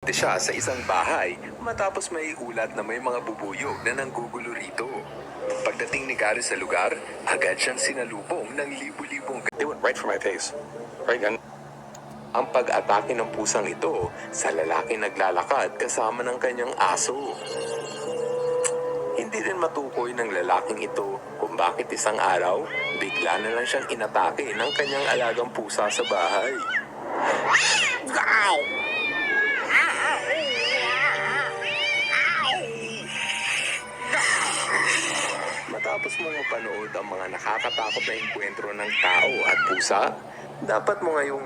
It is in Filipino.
Umarte siya sa isang bahay matapos may ulat na may mga bubuyog na nanggugulo rito. Pagdating ni Gary sa lugar, agad siyang sinalubong ng libu-libong. They went right for my face. Right, and Ang pag-atake ng pusang ito sa lalaki naglalakad kasama ng kanyang aso. Hindi din matukoy ng lalaking ito kung bakit isang araw, bigla na lang siyang inatake ng kanyang alagang pusa sa bahay. Matapos mo mapanood ang mga nakakatakot na engkwentro ng tao at pusa, dapat mo ngayong